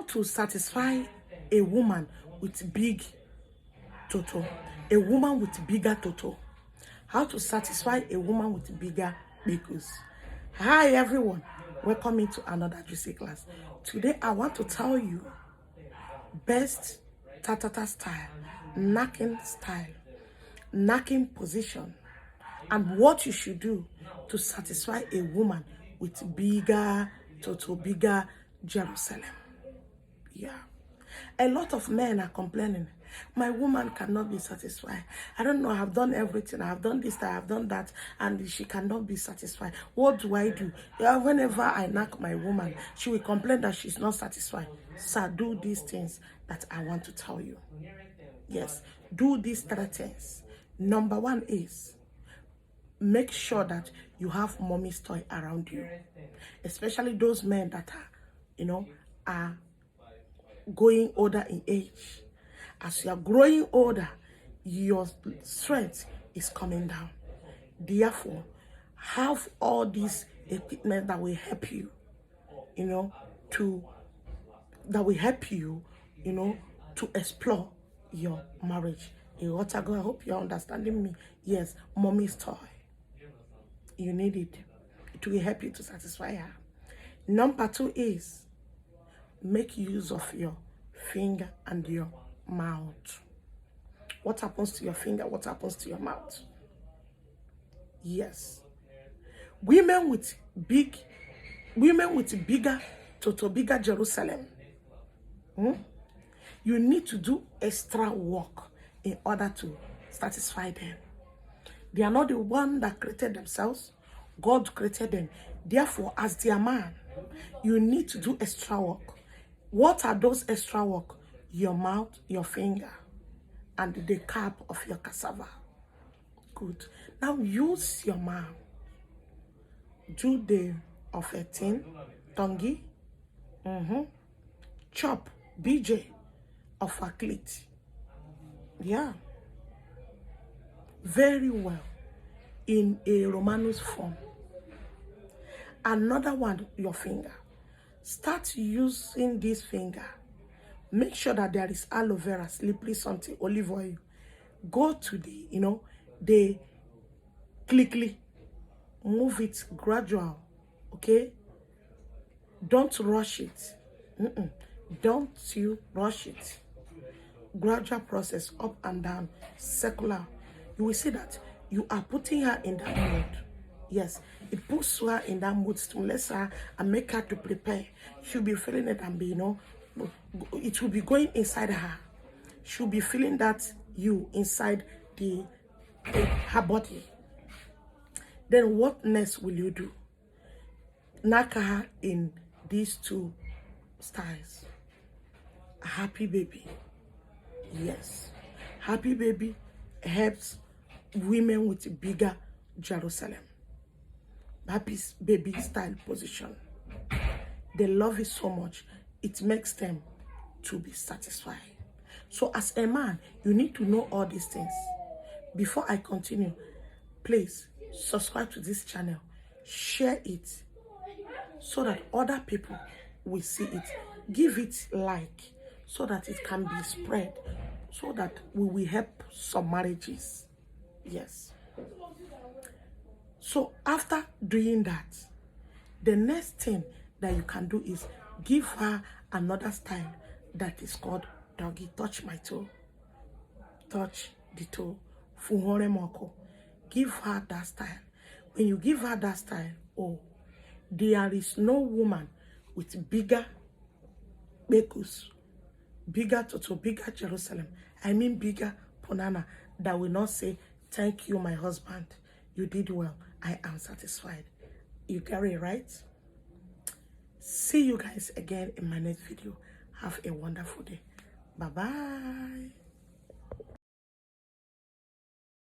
to satisfy a woman with big toto, a woman with bigger toto. How to satisfy a woman with bigger bekus. Hi everyone, welcome into another juicy class. Today I want to tell you best tatata style, knacking position, and what you should do to satisfy a woman with bigger toto, bigger Jerusalem. Yeah. A lot of men are complaining, my woman cannot be satisfied. I don't know, I have done everything. I have done this, I have done that, and she cannot be satisfied. What do I do? Yeah, whenever I knock my woman, she will complain that she's not satisfied. Sir, do these things that I want to tell you. Yes, do these 3 things. Number 1 is, make sure that you have mommy's toy around you. Especially those men that are, are going older in age. As you are growing older, your strength is coming down. Therefore, have all these equipment that will help you, to explore your marriage. I hope you're understanding me. Yes, mommy's toy. You need it. It will help you to satisfy her. Number 2 is, make use of your finger and your mouth. What happens to your finger? What happens to your mouth? Yes. Women with bigger bigger Jerusalem. You need to do extra work in order to satisfy them. They are not the one that created themselves. God created them. Therefore, as their man, you need to do extra work. What are those extra work? Your mouth, your finger, and the cap of your cassava. Good. Now use your mouth. Do the of a thing, tongue, chop, BJ of a clit. Yeah. Very well. In a Romanus form. Another one, your finger. Start using this finger. Make sure that there is aloe vera, slippery something, olive oil. Go to the quickly move it gradual, okay? Don't rush it. Don't you rush it. Gradual process, up and down, circular. You will see that you are putting her in that mood. Yes, it puts her in that mood, stimulates her and make her to prepare. She'll be feeling it and be, it will be going inside her. She'll be feeling that you inside her body. Then what next will you do? Knock her in these 2 styles. Happy baby. Yes. Happy baby helps women with bigger Jerusalem. Happy baby style position. They love it so much, it makes them to be satisfied. So as a man, you need to know all these things. Before I continue, please subscribe to this channel, share it so that other people will see it. Give it like so that it can be spread, so that we will help some marriages. Yes. So after doing that, the next thing that you can do is give her another style that is called doggy. Touch my toe. Touch the toe. Fuhore moko. Give her that style. When you give her that style, there is no woman with bigger bekus, bigger toto, bigger Jerusalem. I mean bigger Ponana, that will not say, thank you, my husband. You did well. I am satisfied. You get it, right? See you guys again in my next video. Have a wonderful day. Bye-bye.